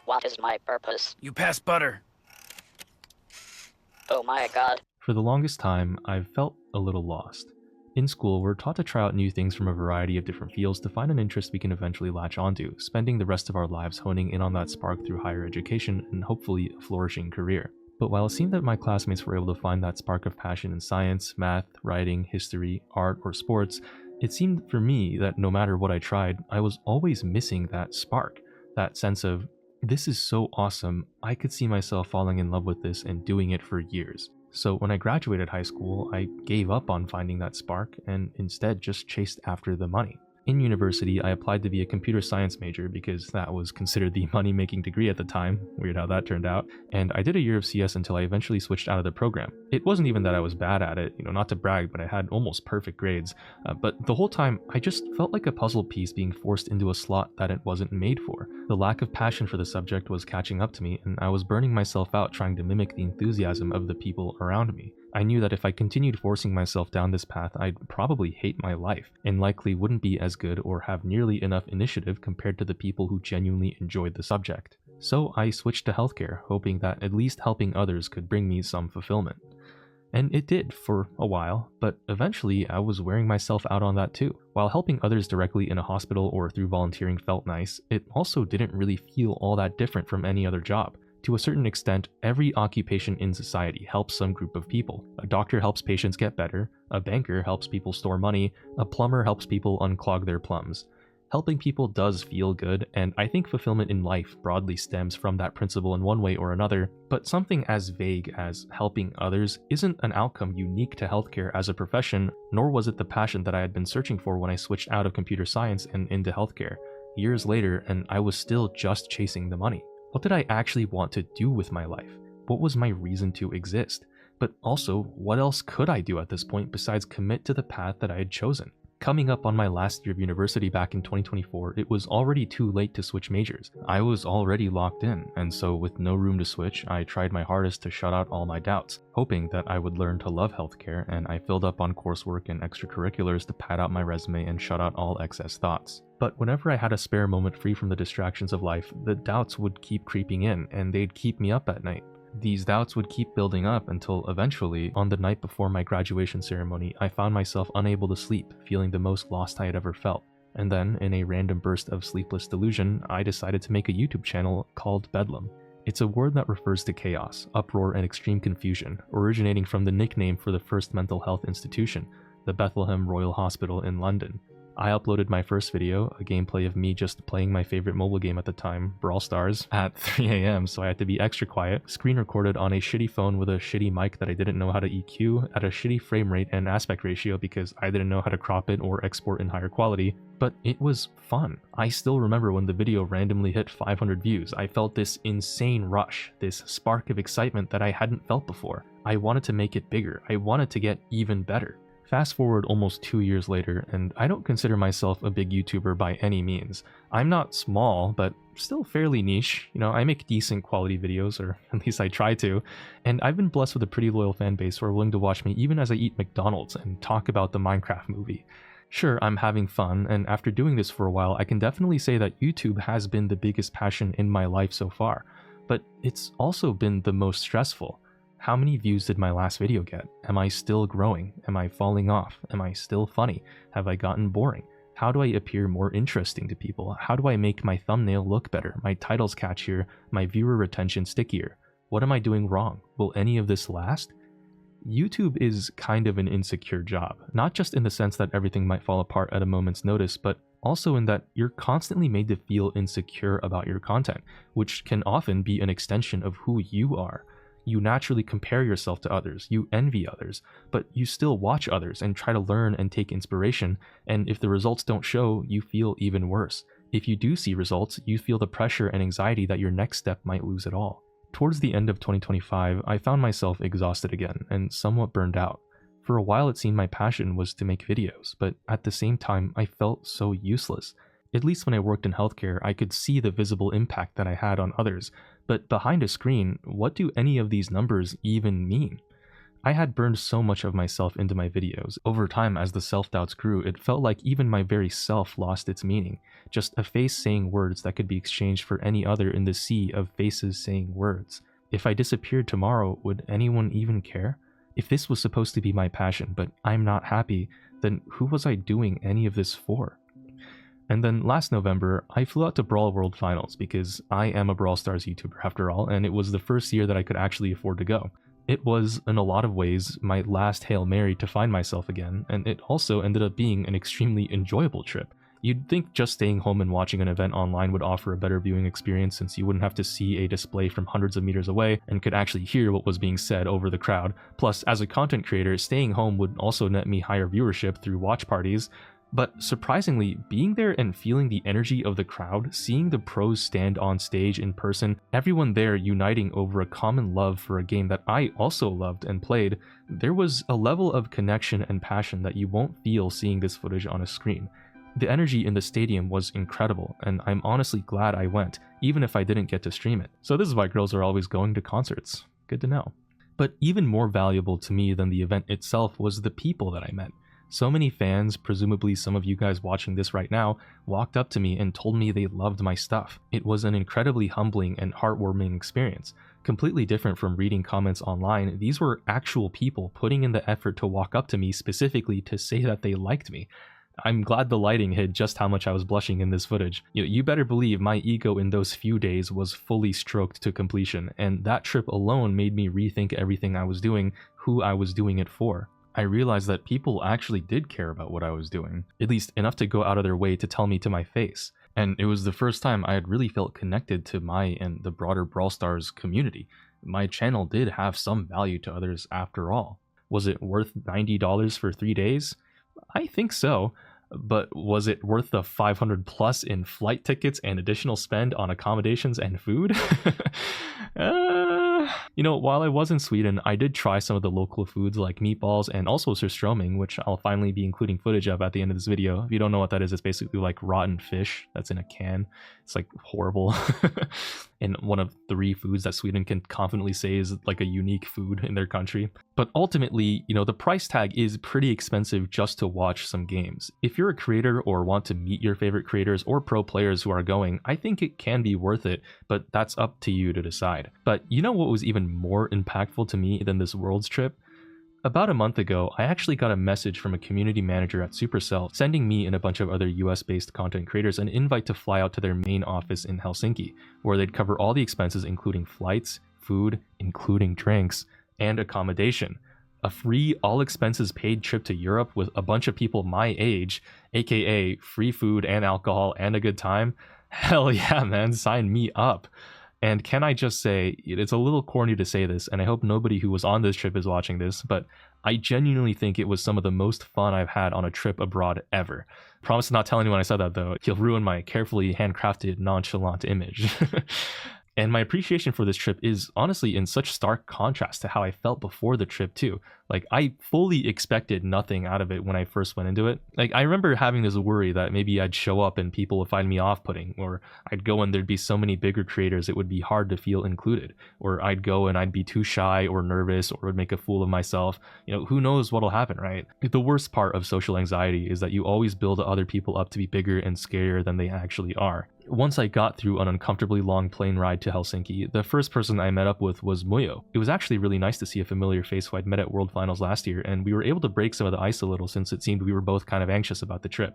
What is my purpose? You pass butter. Oh my god. For the longest time, I've felt a little lost. In school, we're taught to try out new things from a variety of different fields to find an interest we can eventually latch onto, spending the rest of our lives honing in on that spark through higher education and hopefully a flourishing career. But while it seemed that my classmates were able to find that spark of passion in science, math, writing, history, art, or sports, it seemed for me that no matter what I tried, I was always missing that spark, that sense of, this is so awesome, I could see myself falling in love with this and doing it for years. So when I graduated high school, I gave up on finding that spark and instead just chased after the money. In university, I applied to be a computer science major because that was considered the money-making degree at the time, weird how that turned out, and I did a year of CS until I eventually switched out of the program. It wasn't even that I was bad at it, not to brag, but I had almost perfect grades, but the whole time I just felt like a puzzle piece being forced into a slot that it wasn't made for. The lack of passion for the subject was catching up to me, and I was burning myself out trying to mimic the enthusiasm of the people around me. I knew that if I continued forcing myself down this path, I'd probably hate my life, and likely wouldn't be as good or have nearly enough initiative compared to the people who genuinely enjoyed the subject. So I switched to healthcare, hoping that at least helping others could bring me some fulfillment. And it did for a while, but eventually I was wearing myself out on that too. While helping others directly in a hospital or through volunteering felt nice, it also didn't really feel all that different from any other job. To a certain extent, every occupation in society helps some group of people. A doctor helps patients get better, a banker helps people store money, a plumber helps people unclog their plumbs. Helping people does feel good, and I think fulfillment in life broadly stems from that principle in one way or another, but something as vague as helping others isn't an outcome unique to healthcare as a profession, nor was it the passion that I had been searching for when I switched out of computer science and into healthcare. Years later, and I was still just chasing the money. What did I actually want to do with my life? What was my reason to exist? But also, what else could I do at this point besides commit to the path that I had chosen? Coming up on my last year of university back in 2024, it was already too late to switch majors. I was already locked in, and so with no room to switch, I tried my hardest to shut out all my doubts, hoping that I would learn to love healthcare, and I filled up on coursework and extracurriculars to pad out my resume and shut out all excess thoughts. But whenever I had a spare moment free from the distractions of life, the doubts would keep creeping in, and they'd keep me up at night. These doubts would keep building up until eventually, on the night before my graduation ceremony, I found myself unable to sleep, feeling the most lost I had ever felt. And then, in a random burst of sleepless delusion, I decided to make a YouTube channel called Bedlam. It's a word that refers to chaos, uproar, and extreme confusion, originating from the nickname for the first mental health institution, the Bethlehem Royal Hospital in London. I uploaded my first video, a gameplay of me just playing my favorite mobile game at the time, Brawl Stars, at 3 AM, so I had to be extra quiet, screen recorded on a shitty phone with a shitty mic that I didn't know how to EQ, at a shitty frame rate and aspect ratio because I didn't know how to crop it or export in higher quality, but it was fun. I still remember when the video randomly hit 500 views. I felt this insane rush, this spark of excitement that I hadn't felt before. I wanted to make it bigger. I wanted to get even better. Fast forward almost 2 years later, and I don't consider myself a big YouTuber by any means. I'm not small, but still fairly niche. I make decent quality videos, or at least I try to, and I've been blessed with a pretty loyal fan base who are willing to watch me even as I eat McDonald's and talk about the Minecraft movie. Sure, I'm having fun, and after doing this for a while, I can definitely say that YouTube has been the biggest passion in my life so far, but it's also been the most stressful. How many views did my last video get? Am I still growing? Am I falling off? Am I still funny? Have I gotten boring? How do I appear more interesting to people? How do I make my thumbnail look better, my titles catchier, my viewer retention stickier? What am I doing wrong? Will any of this last? YouTube is kind of an insecure job, not just in the sense that everything might fall apart at a moment's notice, but also in that you're constantly made to feel insecure about your content, which can often be an extension of who you are. You naturally compare yourself to others, you envy others, but you still watch others and try to learn and take inspiration, and if the results don't show, you feel even worse. If you do see results, you feel the pressure and anxiety that your next step might lose it all. Towards the end of 2025, I found myself exhausted again and somewhat burned out. For a while it seemed my passion was to make videos, but at the same time I felt so useless. At least when I worked in healthcare, I could see the visible impact that I had on others, but behind a screen, what do any of these numbers even mean? I had burned so much of myself into my videos. Over time, as the self-doubts grew, it felt like even my very self lost its meaning. Just a face saying words that could be exchanged for any other in the sea of faces saying words. If I disappeared tomorrow, would anyone even care? If this was supposed to be my passion, but I'm not happy, then who was I doing any of this for? And then last November, I flew out to Brawl World Finals because I am a Brawl Stars YouTuber after all, and it was the first year that I could actually afford to go. It was, in a lot of ways, my last Hail Mary to find myself again, and it also ended up being an extremely enjoyable trip. You'd think just staying home and watching an event online would offer a better viewing experience since you wouldn't have to see a display from hundreds of meters away and could actually hear what was being said over the crowd. Plus, as a content creator, staying home would also net me higher viewership through watch parties. But surprisingly, being there and feeling the energy of the crowd, seeing the pros stand on stage in person, everyone there uniting over a common love for a game that I also loved and played, there was a level of connection and passion that you won't feel seeing this footage on a screen. The energy in the stadium was incredible, and I'm honestly glad I went, even if I didn't get to stream it. So this is why girls are always going to concerts. Good to know. But even more valuable to me than the event itself was the people that I met. So many fans, presumably some of you guys watching this right now, walked up to me and told me they loved my stuff. It was an incredibly humbling and heartwarming experience. Completely different from reading comments online, these were actual people putting in the effort to walk up to me specifically to say that they liked me. I'm glad the lighting hid just how much I was blushing in this footage. You better believe my ego in those few days was fully stroked to completion, and that trip alone made me rethink everything I was doing, who I was doing it for. I realized that people actually did care about what I was doing, at least enough to go out of their way to tell me to my face. And it was the first time I had really felt connected to my and the broader Brawl Stars community. My channel did have some value to others after all. Was it worth $90 for 3 days? I think so, but was it worth the 500 plus in flight tickets and additional spend on accommodations and food? While I was in Sweden, I did try some of the local foods like meatballs and also surströmming, which I'll finally be including footage of at the end of this video. If you don't know what that is, it's basically like rotten fish that's in a can. It's like horrible. And one of 3 foods that Sweden can confidently say is like a unique food in their country. But ultimately, the price tag is pretty expensive just to watch some games. If you're a creator or want to meet your favorite creators or pro players who are going, I think it can be worth it, but that's up to you to decide. But you know what was even more impactful to me than this Worlds trip? About a month ago, I actually got a message from a community manager at Supercell sending me and a bunch of other US-based content creators an invite to fly out to their main office in Helsinki, where they'd cover all the expenses including flights, food, including drinks, and accommodation. A free, all-expenses-paid trip to Europe with a bunch of people my age, aka free food and alcohol and a good time? Hell yeah, man, sign me up. And can I just say, it's a little corny to say this, and I hope nobody who was on this trip is watching this, but I genuinely think it was some of the most fun I've had on a trip abroad ever. Promise to not tell anyone I said that though. He'll ruin my carefully handcrafted, nonchalant image. And my appreciation for this trip is honestly in such stark contrast to how I felt before the trip too. Like, I fully expected nothing out of it when I first went into it. Like, I remember having this worry that maybe I'd show up and people would find me off-putting, or I'd go and there'd be so many bigger creators it would be hard to feel included, or I'd go and I'd be too shy or nervous or would make a fool of myself. Who knows what'll happen, right? The worst part of social anxiety is that you always build other people up to be bigger and scarier than they actually are. Once I got through an uncomfortably long plane ride to Helsinki, the first person I met up with was Muyo. It was actually really nice to see a familiar face who I'd met at World Finals last year, and we were able to break some of the ice a little since it seemed we were both kind of anxious about the trip.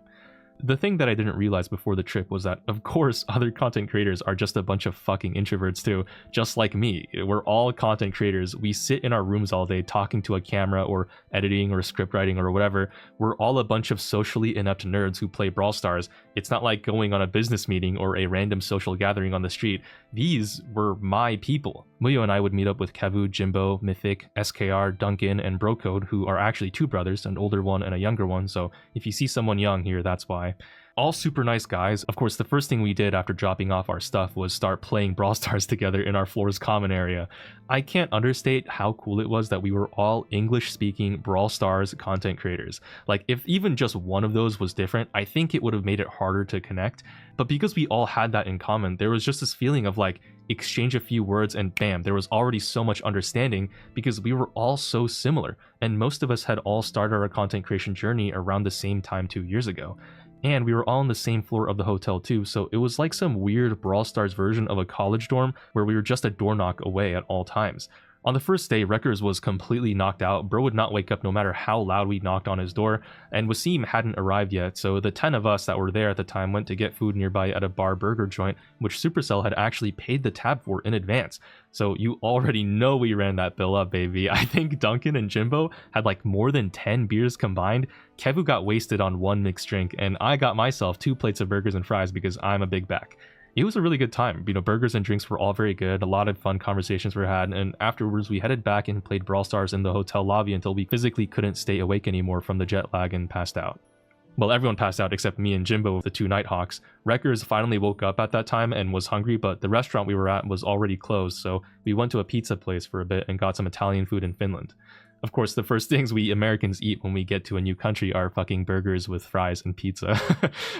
The thing that I didn't realize before the trip was that, of course, other content creators are just a bunch of fucking introverts too, just like me. We're all content creators. We sit in our rooms all day talking to a camera or editing or script writing or whatever. We're all a bunch of socially inept nerds who play Brawl Stars. It's not like going on a business meeting or a random social gathering on the street. These were my people. Muyo and I would meet up with Kevu, Jimbo, Mythic, SKR, Duncan, and Brocode, who are actually 2 brothers, an older one and a younger one, so if you see someone young here, that's why. all super nice guys. Of course, the first thing we did after dropping off our stuff was start playing Brawl Stars together in our floor's common area. I can't understate how cool it was that we were all English-speaking Brawl Stars content creators. Like, if even just one of those was different, I think it would have made it harder to connect. But because we all had that in common, there was just this feeling of like, exchange a few words and bam, there was already so much understanding because we were all so similar. And most of us had all started our content creation journey around the same time 2 years ago. And we were all on the same floor of the hotel too, so it was like some weird Brawl Stars version of a college dorm where we were just a door knock away at all times. On the first day, Wreckers was completely knocked out. Bro would not wake up no matter how loud we knocked on his door, and Wasim hadn't arrived yet, so the 10 of us that were there at the time went to get food nearby at a bar burger joint, which Supercell had actually paid the tab for in advance. So you already know we ran that bill up, baby. I think Duncan and Jimbo had like more than 10 beers combined. Kevu got wasted on one mixed drink, and I got myself 2 plates of burgers and fries because I'm a big back. It was a really good time. You know, burgers and drinks were all very good. A lot of fun conversations were had, and afterwards we headed back and played Brawl Stars in the hotel lobby until we physically couldn't stay awake anymore from the jet lag and passed out. Well, everyone passed out except me and Jimbo, the 2 Nighthawks. Wreckers finally woke up at that time and was hungry, but the restaurant we were at was already closed, so we went to a pizza place for a bit and got some Italian food in Finland. Of course, the first things we Americans eat when we get to a new country are fucking burgers with fries and pizza.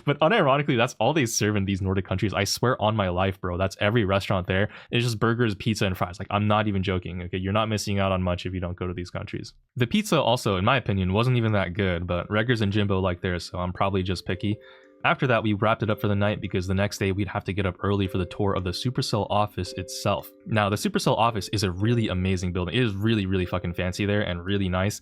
But unironically, that's all they serve in these Nordic countries. I swear on my life, bro. That's every restaurant there. It's just burgers, pizza, and fries. Like, I'm not even joking. Okay, you're not missing out on much if you don't go to these countries. The pizza also, in my opinion, wasn't even that good, but Wreckers and Jimbo like theirs, so I'm probably just picky. After that, we wrapped it up for the night because the next day we'd have to get up early for the tour of the Supercell office itself. Now, the Supercell office is a really amazing building. It is really, really fucking fancy there and really nice.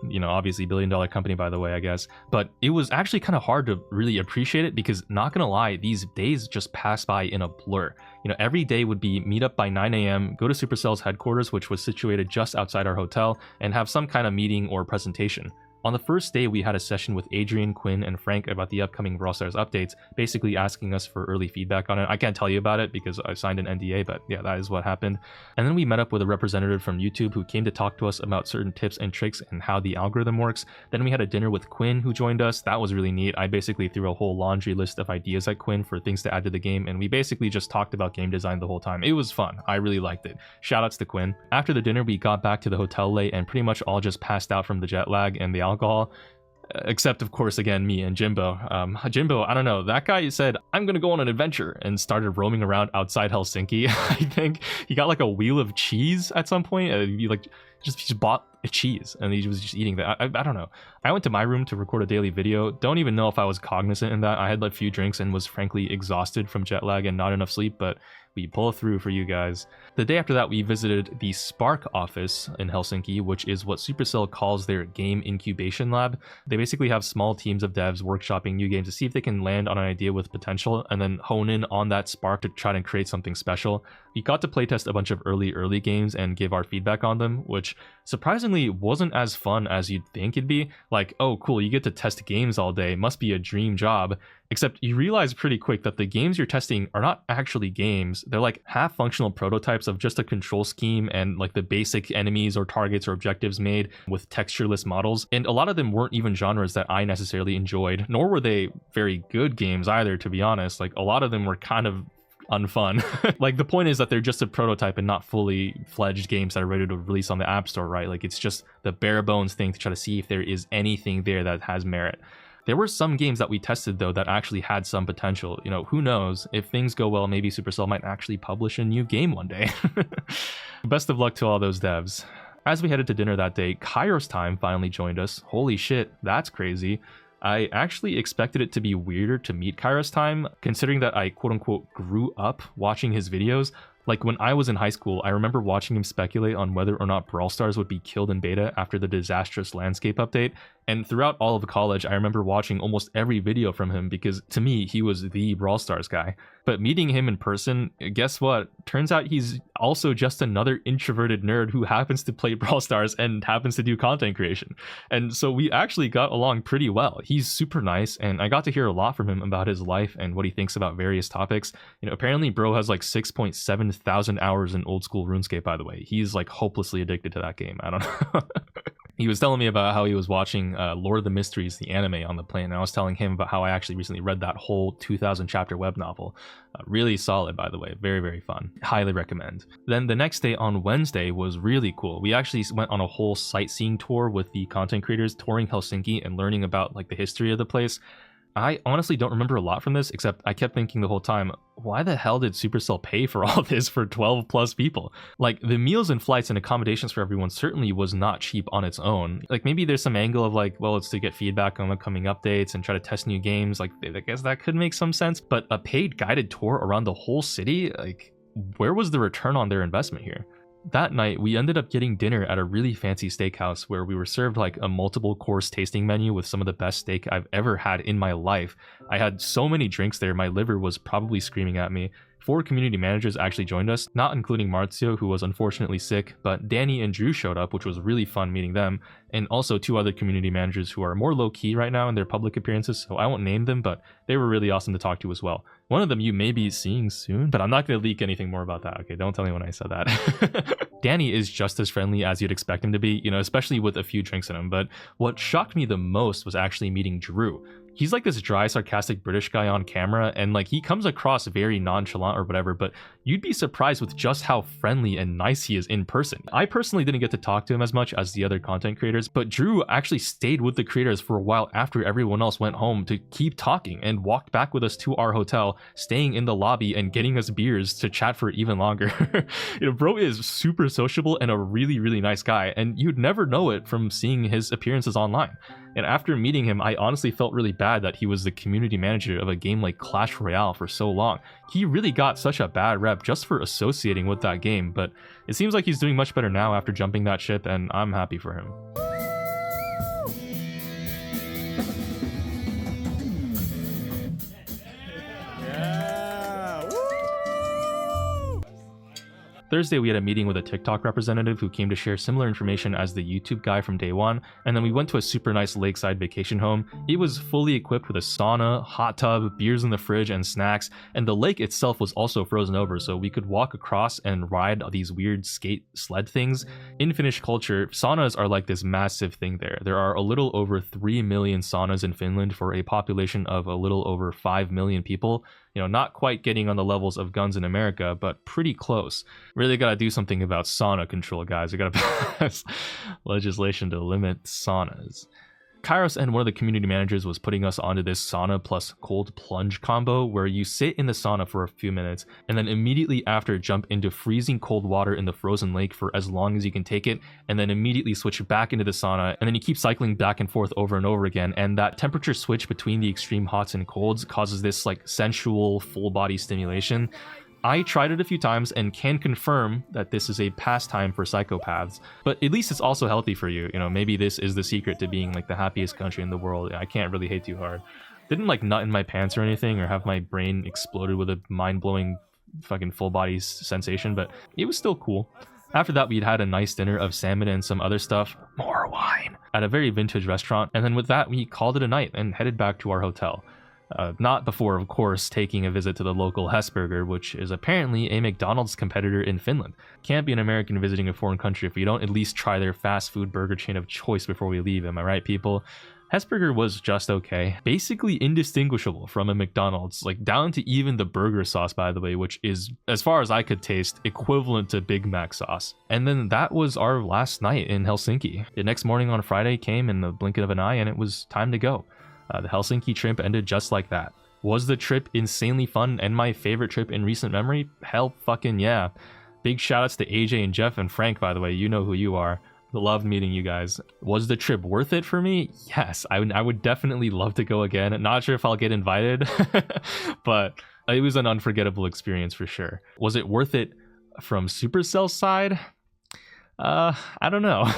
You know, obviously billion-dollar company, by the way, I guess. But it was actually kind of hard to really appreciate it because, not gonna lie, these days just passed by in a blur. You know, every day would be meet up by 9 a.m., go to Supercell's headquarters, which was situated just outside our hotel, and have some kind of meeting or presentation. On the first day, we had a session with Adrian, Quinn, and Frank about the upcoming Brawl Stars updates, basically asking us for early feedback on it. I can't tell you about it because I signed an NDA, but yeah, that is what happened. And then we met up with a representative from YouTube who came to talk to us about certain tips and tricks and how the algorithm works. Then we had a dinner with Quinn who joined us. That was really neat. I basically threw a whole laundry list of ideas at Quinn for things to add to the game, and we basically just talked about game design the whole time. It was fun. I really liked it. Shoutouts to Quinn. After the dinner, we got back to the hotel late and pretty much all just passed out from the jet lag and the alcohol, except of course again me and Jimbo. Jimbo, I don't know, that guy said I'm gonna go on an adventure and started roaming around outside Helsinki. I think he got like a wheel of cheese at some point. He just bought a cheese and he was just eating that. I don't know. I went to my room to record a daily video. Don't even know if I was cognizant in that. I had a few drinks and was frankly exhausted from jet lag and not enough sleep, but we pull through for you guys. The day after that, we visited the Spark office in Helsinki, which is what Supercell calls their game incubation lab. They basically have small teams of devs workshopping new games to see if they can land on an idea with potential and then hone in on that spark to try to create something special. We got to playtest a bunch of early games and give our feedback on them, which surprisingly wasn't as fun as you'd think it'd be. Like, oh cool, you get to test games all day, must be a dream job. Except you realize pretty quick that the games you're testing are not actually games. They're like half functional prototypes of just a control scheme and like the basic enemies or targets or objectives made with textureless models. And a lot of them weren't even genres that I necessarily enjoyed, nor were they very good games either, to be honest. Like, a lot of them were kind of unfun. Like, the point is that they're just a prototype and not fully fledged games that are ready to release on the App Store, right? Like, it's just the bare bones thing to try to see if there is anything there that has merit. There were some games that we tested though that actually had some potential. You know, who knows? If things go well, maybe Supercell might actually publish a new game one day. Best of luck to all those devs. As we headed to dinner that day, Kairos Time finally joined us. Holy shit, that's crazy. I actually expected it to be weirder to meet Kairos Time, considering that I quote-unquote grew up watching his videos. Like, when I was in high school, I remember watching him speculate on whether or not Brawl Stars would be killed in beta after the disastrous landscape update. And throughout all of college, I remember watching almost every video from him because, to me, he was the Brawl Stars guy. But meeting him in person, guess what? Turns out he's also just another introverted nerd who happens to play Brawl Stars and happens to do content creation. And so we actually got along pretty well. He's super nice, and I got to hear a lot from him about his life and what he thinks about various topics. You know, apparently bro has like 6.7 thousand hours in old school RuneScape, by the way. He's like hopelessly addicted to that game. I don't know. He was telling me about how he was watching Lord of the Mysteries, the anime, on the plane, and I was telling him about how I actually recently read that whole 2,000 chapter web novel. Really solid, by the way. Very, very fun. Highly recommend. Then the next day on Wednesday was really cool. We actually went on a whole sightseeing tour with the content creators, touring Helsinki and learning about like the history of the place. I honestly don't remember a lot from this, except I kept thinking the whole time, why the hell did Supercell pay for all this for 12 plus people? Like, the meals and flights and accommodations for everyone certainly was not cheap on its own. Like, maybe there's some angle of like, well, it's to get feedback on upcoming updates and try to test new games. Like, I guess that could make some sense. But a paid guided tour around the whole city, like, where was the return on their investment here? That night, we ended up getting dinner at a really fancy steakhouse where we were served like a multiple course tasting menu with some of the best steak I've ever had in my life. I had so many drinks there, my liver was probably screaming at me. 4 community managers actually joined us, not including Marzio, who was unfortunately sick, but Danny and Drew showed up, which was really fun meeting them, and also 2 other community managers who are more low-key right now in their public appearances, so I won't name them, but they were really awesome to talk to as well. One of them you may be seeing soon, but I'm not going to leak anything more about that, okay? Don't tell anyone I said that. Danny is just as friendly as you'd expect him to be, you know, especially with a few drinks in him, but what shocked me the most was actually meeting Drew. He's like this dry, sarcastic British guy on camera, and like he comes across very nonchalant or whatever, but you'd be surprised with just how friendly and nice he is in person. I personally didn't get to talk to him as much as the other content creators, but Drew actually stayed with the creators for a while after everyone else went home to keep talking and walked back with us to our hotel, staying in the lobby and getting us beers to chat for even longer. You know, bro is super sociable and a really, really nice guy, and you'd never know it from seeing his appearances online. And after meeting him, I honestly felt really bad that he was the community manager of a game like Clash Royale for so long. He really got such a bad rep just for associating with that game, but it seems like he's doing much better now after jumping that ship, and I'm happy for him. Thursday, we had a meeting with a TikTok representative who came to share similar information as the YouTube guy from day one, and then we went to a super nice lakeside vacation home. It was fully equipped with a sauna, hot tub, beers in the fridge, and snacks, and the lake itself was also frozen over, so we could walk across and ride these weird skate sled things. In Finnish culture, saunas are like this massive thing there. There are a little over 3 million saunas in Finland for a population of a little over 5 million people. You know, not quite getting on the levels of guns in America, but pretty close. Really gotta do something about sauna control, guys. We gotta pass legislation to limit saunas. Kairos and one of the community managers was putting us onto this sauna plus cold plunge combo where you sit in the sauna for a few minutes and then immediately after jump into freezing cold water in the frozen lake for as long as you can take it, and then immediately switch back into the sauna, and then you keep cycling back and forth over and over again, and that temperature switch between the extreme hots and colds causes this like sensual full body stimulation. I tried it a few times and can confirm that this is a pastime for psychopaths, but at least it's also healthy for you. You know, maybe this is the secret to being like the happiest country in the world. I can't really hate too hard. Didn't like nut in my pants or anything or have my brain exploded with a mind-blowing fucking full body sensation, but it was still cool. After that, we'd had a nice dinner of salmon and some other stuff, more wine, at a very vintage restaurant, and then with that, we called it a night and headed back to our hotel. Not before, of course, taking a visit to the local Hesburger, which is apparently a McDonald's competitor in Finland. Can't be an American visiting a foreign country if we don't at least try their fast food burger chain of choice before we leave, am I right, people? Hesburger was just okay. Basically indistinguishable from a McDonald's, like down to even the burger sauce, by the way, which is, as far as I could taste, equivalent to Big Mac sauce. And then that was our last night in Helsinki. The next morning on Friday came in the blink of an eye and it was time to go. The Helsinki trip ended just like that. Was the trip insanely fun and my favorite trip in recent memory? Hell fucking yeah. Big shoutouts to AJ and Jeff and Frank, by the way. You know who you are. Loved meeting you guys. Was the trip worth it for me? Yes, I would definitely love to go again. Not sure if I'll get invited, but it was an unforgettable experience for sure. Was it worth it from Supercell's side? I don't know.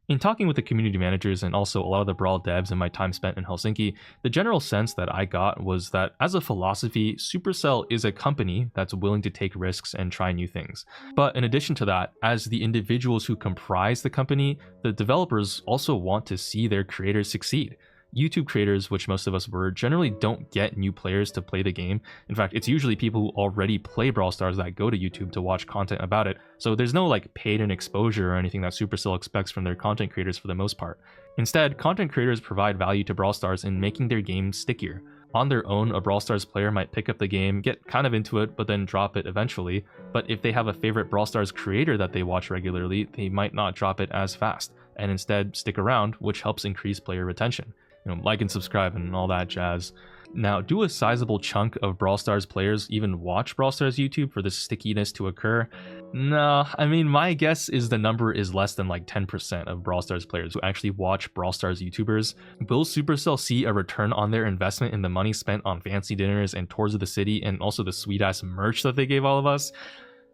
In talking with the community managers and also a lot of the Brawl devs in my time spent in Helsinki, the general sense that I got was that as a philosophy, Supercell is a company that's willing to take risks and try new things. But in addition to that, as the individuals who comprise the company, the developers also want to see their creators succeed. YouTube creators, which most of us were, generally don't get new players to play the game. In fact, it's usually people who already play Brawl Stars that go to YouTube to watch content about it. So there's no like paid-in exposure or anything that Supercell expects from their content creators for the most part. Instead, content creators provide value to Brawl Stars in making their game stickier. On their own, a Brawl Stars player might pick up the game, get kind of into it, but then drop it eventually. But if they have a favorite Brawl Stars creator that they watch regularly, they might not drop it as fast, and instead stick around, which helps increase player retention. Like and subscribe and all that jazz. Now, do a sizable chunk of Brawl Stars players even watch Brawl Stars YouTube for this stickiness to occur? No, I mean, my guess is the number is less than like 10% of Brawl Stars players who actually watch Brawl Stars YouTubers. Will Supercell see a return on their investment in the money spent on fancy dinners and tours of the city and also the sweet-ass merch that they gave all of us?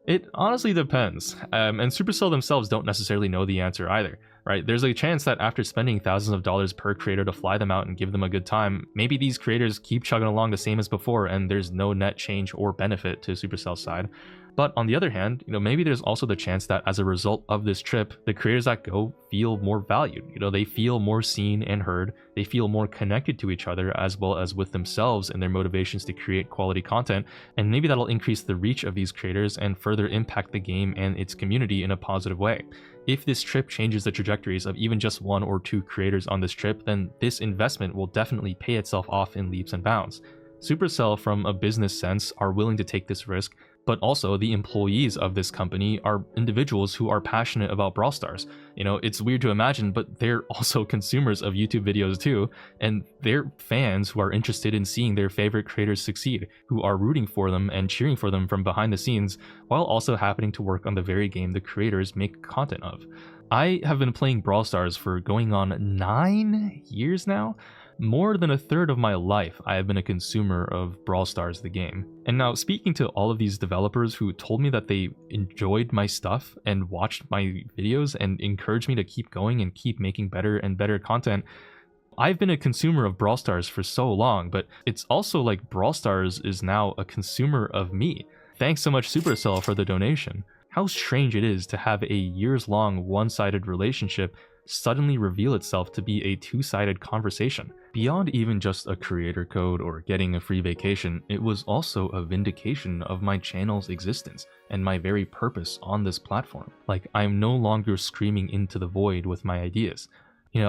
It honestly depends, and Supercell themselves don't necessarily know the answer either, right? There's a chance that after spending thousands of dollars per creator to fly them out and give them a good time, maybe these creators keep chugging along the same as before and there's no net change or benefit to Supercell's side. But on the other hand, maybe there's also the chance that as a result of this trip, the creators that go feel more valued. They feel more seen and heard. They feel more connected to each other as well as with themselves and their motivations to create quality content. And maybe that'll increase the reach of these creators and further impact the game and its community in a positive way. If this trip changes the trajectories of even just one or two creators on this trip, then this investment will definitely pay itself off in leaps and bounds. Supercell, from a business sense, are willing to take this risk, but also the employees of this company are individuals who are passionate about Brawl Stars. It's weird to imagine, but they're also consumers of YouTube videos too, and they're fans who are interested in seeing their favorite creators succeed, who are rooting for them and cheering for them from behind the scenes, while also happening to work on the very game the creators make content of. I have been playing Brawl Stars for going on 9 years now. More than a third of my life, I have been a consumer of Brawl Stars, the game. And now, speaking to all of these developers who told me that they enjoyed my stuff and watched my videos and encouraged me to keep going and keep making better and better content, I've been a consumer of Brawl Stars for so long, but it's also like Brawl Stars is now a consumer of me. Thanks so much, Supercell, for the donation. How strange it is to have a years-long one-sided relationship suddenly reveal itself to be a two-sided conversation. Beyond even just a creator code or getting a free vacation, it was also a vindication of my channel's existence and my very purpose on this platform. Like, I'm no longer screaming into the void with my ideas.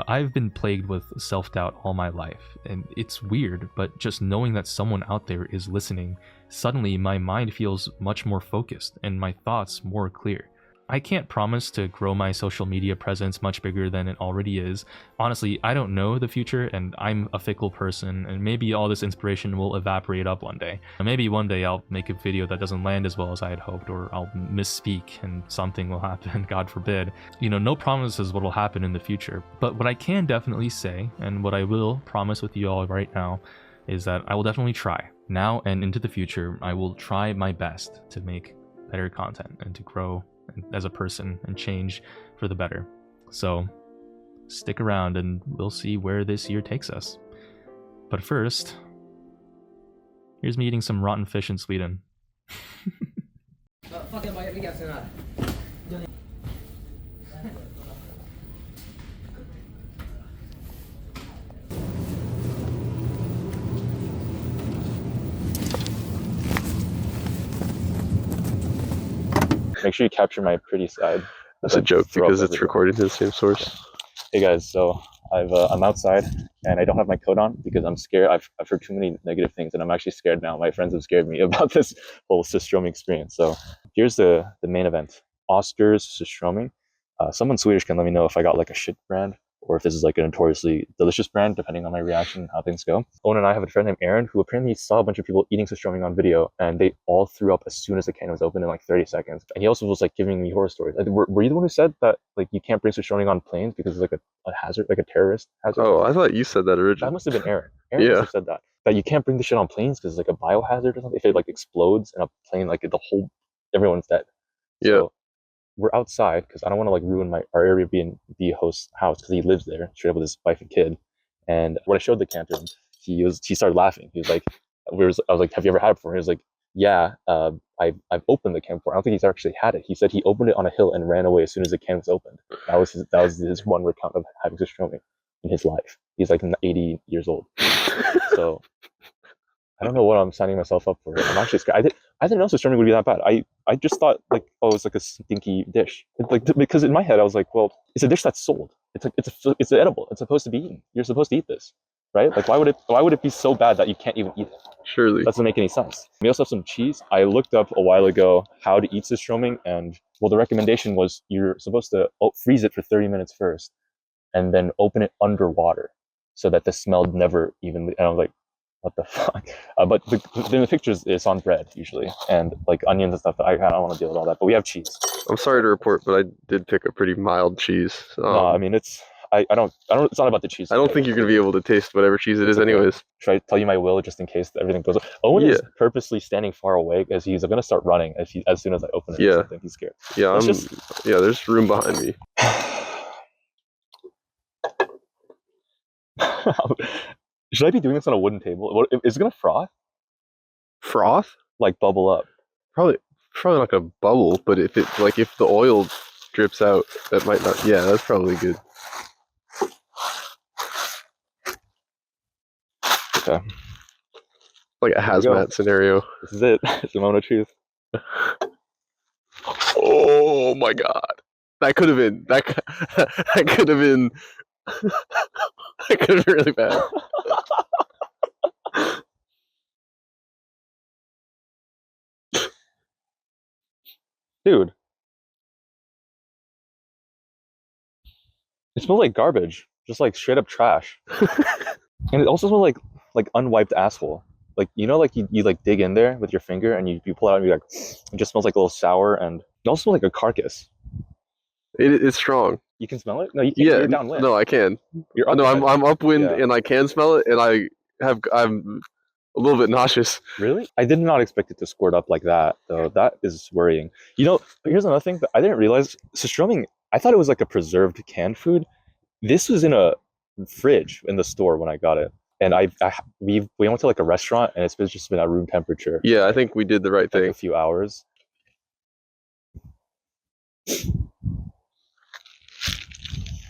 I've been plagued with self-doubt all my life, and it's weird, but just knowing that someone out there is listening, suddenly my mind feels much more focused and my thoughts more clear. I can't promise to grow my social media presence much bigger than it already is. Honestly, I don't know the future, and I'm a fickle person, and maybe all this inspiration will evaporate up one day. Maybe one day I'll make a video that doesn't land as well as I had hoped, or I'll misspeak and something will happen, God forbid. No promises what will happen in the future. But what I can definitely say, and what I will promise with you all right now, is that I will definitely try. Now and into the future, I will try my best to make better content and to grow as a person and change for the better. So stick around and we'll see where this year takes us. But first, here's me eating some rotten fish in Sweden. Make sure you capture my pretty side. That's a joke because it's recorded to the same source. Hey guys, so I'm outside and I don't have my coat on because I'm scared. I've heard too many negative things and I'm actually scared now. My friends have scared me about this whole surströmming experience. So here's the main event. Oster's surströmming. Someone Swedish can let me know if I got like a shit brand or if this is like a notoriously delicious brand, depending on my reaction, how things go. Owen and I have a friend named Aaron who apparently saw a bunch of people eating surströmming on video and they all threw up as soon as the can was open in like 30 seconds. And he also was like giving me horror stories. Were you the one who said that like you can't bring surströmming on planes because it's like a hazard, like a terrorist hazard? Oh, I thought you said that originally. That must have been Aaron. Aaron must have said that. That you can't bring the shit on planes because it's like a biohazard or something. If it like explodes in a plane, like everyone's dead. So, we're outside because I don't want to like ruin our Airbnb host house because he lives there straight up with his wife and kid. And when I showed the can to him, he started laughing. He was like, I was like, have you ever had it before? He was like, yeah, I've opened the can before. I don't think he's actually had it. He said he opened it on a hill and ran away as soon as the can was opened. That was his one recount of having surströmming. in his life. He's like 80 years old. So I don't know what I'm signing myself up for. I'm actually scared. I didn't know surströmming would be that bad. I just thought like, oh, it's like a stinky dish. Because in my head I was like, well, it's a dish that's sold. It's edible. It's supposed to be eaten. You're supposed to eat this, right? Like why would it be so bad that you can't even eat it? Surely. Doesn't make any sense. We also have some cheese. I looked up a while ago how to eat surströmming, and well, the recommendation was you're supposed to freeze it for 30 minutes first, and then open it underwater so that the smell never even. And I was like, what the fuck? But the pictures it's on bread usually, and like onions and stuff. I don't want to deal with all that. But we have cheese. I'm sorry to report, but I did pick a pretty mild cheese. No, I mean it's. I don't. It's not about the cheese. I don't think you're gonna be able to taste whatever cheese it is, anyways. Should I tell you my will just in case everything goes up? Owen is purposely standing far away as he's gonna start running as soon as I open it. Yeah, I think he's scared. Yeah, yeah. There's room behind me. Should I be doing this on a wooden table? What, is it gonna froth? Froth? Like bubble up? Probably not gonna bubble, but if the oil drips out, that might not. Yeah, that's probably good. Okay. Like a hazmat scenario. This is it. It's the moment of truth. Oh my god. That could have been that could have been that could have been really bad. Dude. It smells like garbage. Just like straight up trash. And it also smells like unwiped asshole. Like like you like dig in there with your finger and you pull it out and you're like it just smells like a little sour, and it also smells like a carcass. It's strong. You can smell it? No, you can't. Yeah, you're downwind. no, I can. I'm upwind and I can smell it, and I'm a little bit nauseous. Really? I did not expect it to squirt up like that, though. That is worrying. But here's another thing that I didn't realize. Surströmming, I thought it was like a preserved canned food. This was in a fridge in the store when I got it. And we went to like a restaurant, and it's just been at room temperature. Yeah, I think we did the right thing. A few hours.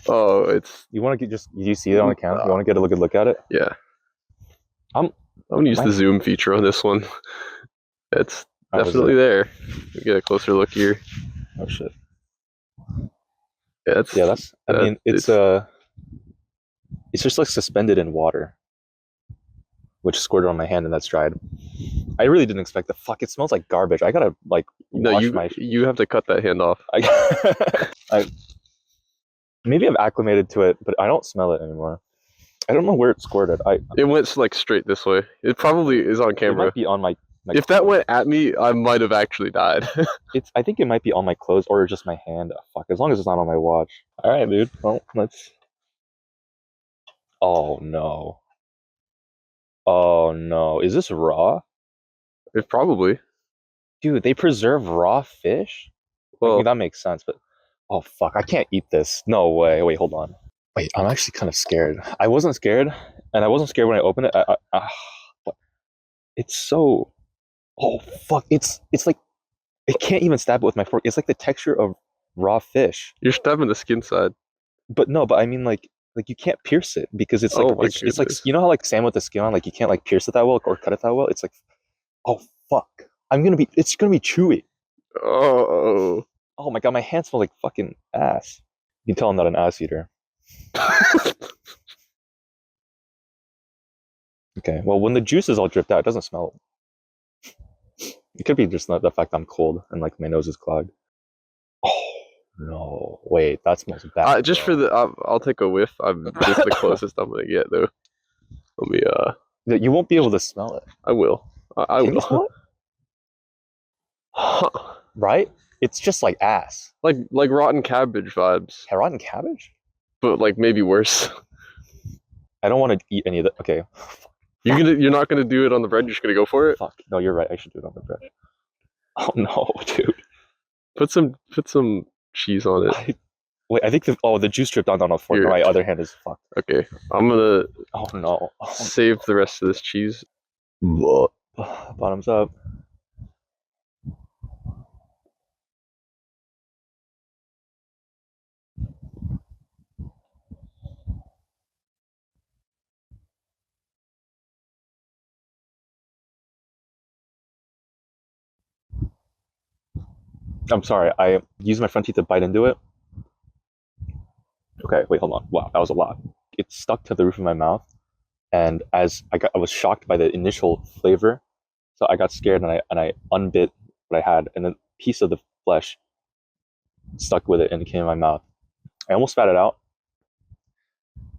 Oh, it's. You want to do you see it on the camera? You want to get a good look at it? Yeah. I'm gonna use the zoom feature on this one. It's definitely there. We get a closer look here. Oh shit. Yeah, that's. I mean, it's just like suspended in water, which squirted on my hand, and that's dried. I really didn't expect the fuck. It smells like garbage. I gotta like. No, you have to cut that hand off. Maybe I've acclimated to it, but I don't smell it anymore. I don't know where it squirted. It went like straight this way. It probably is on camera. It might be on my if that went at me, I might have actually died. I think it might be on my clothes or just my hand. Oh, fuck, as long as it's not on my watch. All right, dude. Well, let's. Oh no. Oh no. Is this raw? It's probably. Dude, they preserve raw fish? Well, I mean, that makes sense, but oh fuck, I can't eat this. No way. Wait, hold on. Wait, I'm actually kind of scared. I wasn't scared, and I wasn't scared when I opened it. But it's so. Oh fuck! It's like I can't even stab it with my fork. It's like the texture of raw fish. You're stabbing the skin side. But no, but I mean like you can't pierce it because it's like it's like how like salmon with the skin on, like you can't like pierce it that well or cut it that well. It's like, oh fuck! It's gonna be chewy. Oh. Oh my god, my hands smell like fucking ass. You can tell I'm not an ass eater. Okay, well, when the juice is all dripped out, it doesn't smell. It could be just the fact I'm cold and like my nose is clogged. Oh no! Wait, that smells bad. Just for the, I'll take a whiff. This is the closest I'm gonna get though. Let me. You won't be able to smell it. I will. I Can will. You smell it? Huh. Right? It's just like ass. Like rotten cabbage vibes. Yeah, rotten cabbage? But like maybe worse. I don't want to eat any of that. Okay. You're not gonna do it on the bread. You're just gonna go for it. Fuck. No, you're right. I should do it on the bread. Oh no, dude. Put some cheese on it. Wait, I think the juice dripped on a fork. My other hand is fucked. Okay, I'm gonna. Oh no. Save the rest of this cheese. Bottoms up. I'm sorry. I used my front teeth to bite into it. Okay, wait, hold on. Wow, that was a lot. It stuck to the roof of my mouth, and as I was shocked by the initial flavor, so I got scared and I unbit what I had, and then a piece of the flesh stuck with it and it came in my mouth. I almost spat it out.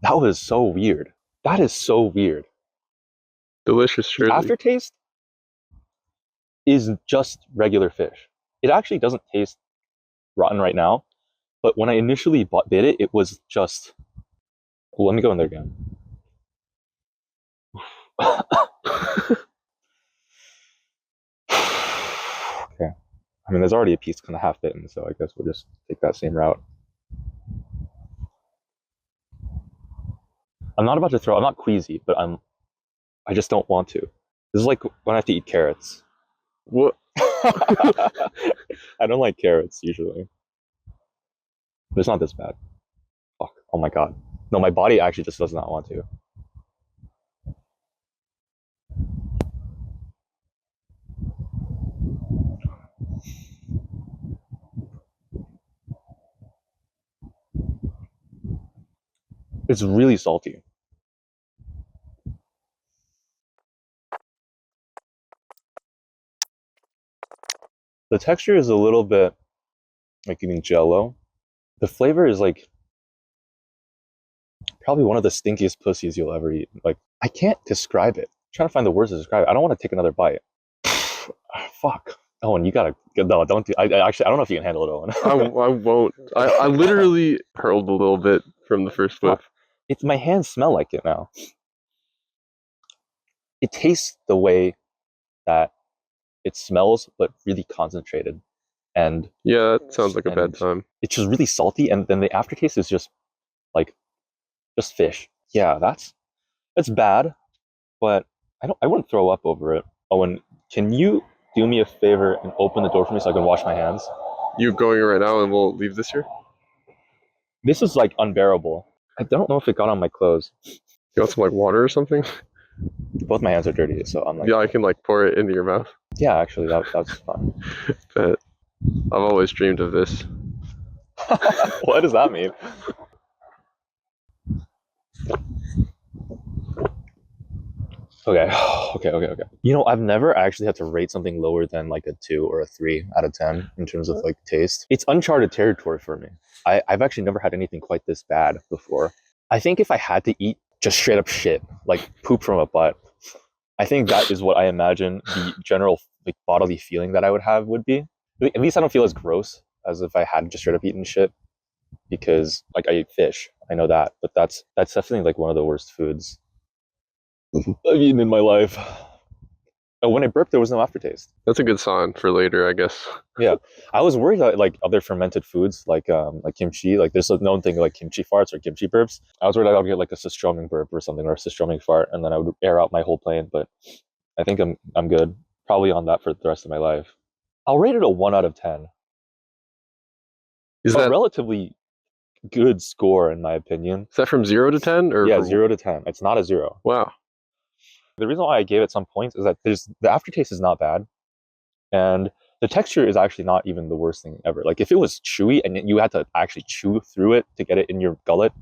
That was so weird. That is so weird. Delicious, The surely. aftertaste is just regular fish. It actually doesn't taste rotten right now, but when I initially bit it, it was just. Well, let me go in there again. Okay. I mean, there's already a piece kind of half bitten, so I guess we'll just take that same route. I'm not about to throw. I'm not queasy, but I just don't want to. This is like when I have to eat carrots. What? I don't like carrots usually, but it's not this bad. Fuck. Oh my god. No, my body actually just does not want to. It's really salty. The texture is a little bit like eating Jello. The flavor is like probably one of the stinkiest pussies you'll ever eat. Like I can't describe it. I'm trying to find the words to describe it. I don't want to take another bite. Fuck. Oh, and you gotta no, don't do. I actually I don't know if you can handle it, Owen. I won't. I literally hurled a little bit from the first whiff. It's my hands smell like it now. It tastes the way that it smells, but really concentrated. And Yeah, that sounds like a bad time. it's just really salty, and then the aftertaste is just like just fish. Yeah, that's bad, but I wouldn't throw up over it. Owen, can you do me a favor and open the door for me so I can wash my hands? You going right now, and we'll leave this here. This is like unbearable. I don't know if it got on my clothes. You want some like water or something? Both my hands are dirty, so I'm like, Yeah, I can like pour it into your mouth. yeah, actually, that's fine. But I've always dreamed of this. What does that mean? Okay. You know, I've never actually had to rate something lower than like a 2 or a 3 out of 10 in terms of like taste. It's uncharted territory for me. I've actually never had anything quite this bad before. I think if I had to eat just straight up shit, like poop from a butt, I think that is what I imagine the general like bodily feeling that I would have would be. At least I don't feel as gross as if I had just straight up eaten shit, because like I eat fish. I know that, but that's definitely like one of the worst foods I've eaten in my life. Oh, when I burped, there was no aftertaste. That's a good sign for later, I guess. Yeah, I was worried that like other fermented foods, like kimchi, like there's a known thing like kimchi farts or kimchi burps. I was worried I would get like a surströmming burp or something, or a surströmming fart, and then I would air out my whole plane. But I think I'm good. Probably on that for the rest of my life. I'll rate it a 1 out of 10. Is a that relatively good score in my opinion. is that from 0 to 10 or Yeah, from... 0 to 10. It's not a 0. Wow. The reason why I gave it some points is that the aftertaste is not bad, and the texture is actually not even the worst thing ever. Like if it was chewy and you had to actually chew through it to get it in your gullet,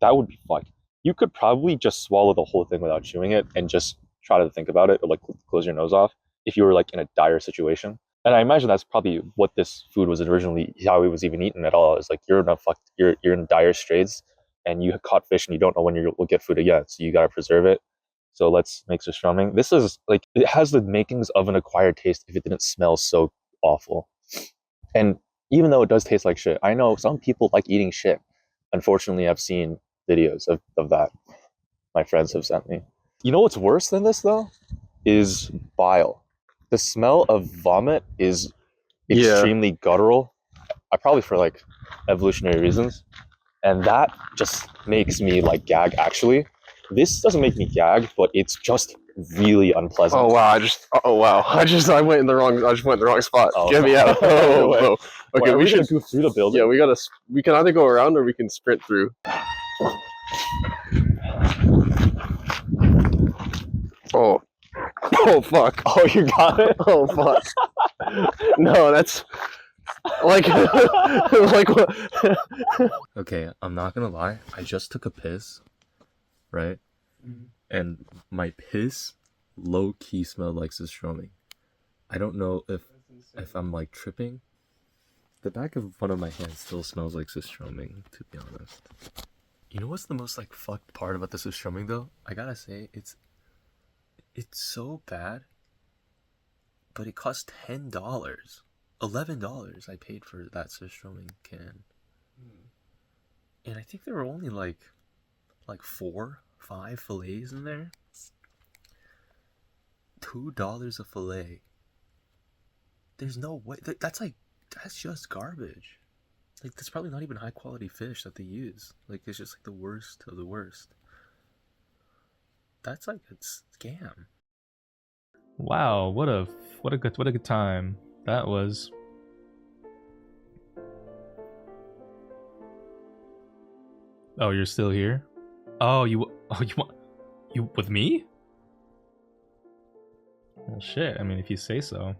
that would be fucked. You could probably just swallow the whole thing without chewing it and just try to think about it, or like close your nose off if you were like in a dire situation. And I imagine that's probably what this food was originally, how it was even eaten at all. Is like you're in dire straits, and you caught fish and you don't know when you'll get food again, so you gotta preserve it. So let's make surströmming. This is like, it has the makings of an acquired taste if it didn't smell so awful. And even though it does taste like shit, I know some people like eating shit. Unfortunately, I've seen videos of that. My friends have sent me. You know what's worse than this though? Is bile. The smell of vomit is extremely guttural. Probably for like evolutionary reasons. And that just makes me like gag actually. This doesn't make me gag, but it's just really unpleasant. Oh wow! I just went in the wrong spot. Oh, Get me out! Oh. Okay, Wait, we should go through the building. Yeah, we can either go around or we can sprint through. Oh fuck! Oh, you got it. Oh fuck! No, that's Like, like what? Okay, I'm not gonna lie. I just took a piss, right? And my piss low key smelled like surströmming. I don't know if I'm like tripping. The back of one of my hands still smells like surströmming, to be honest. You know what's the most like fucked part about the surströmming though? I gotta say, it's so bad, but it cost $10. $11 I paid for that surströmming can. And I think there were only like 4-5 fillets in there. $2 a fillet. There's no way. That's just garbage. Like, that's probably not even high quality fish that they use. Like, it's just like the worst of the worst. That's like a scam. Wow, what a good time that was. Oh, you're still here? You with me? Well, shit. I mean, if you say so.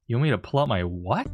You want me to pull out my what?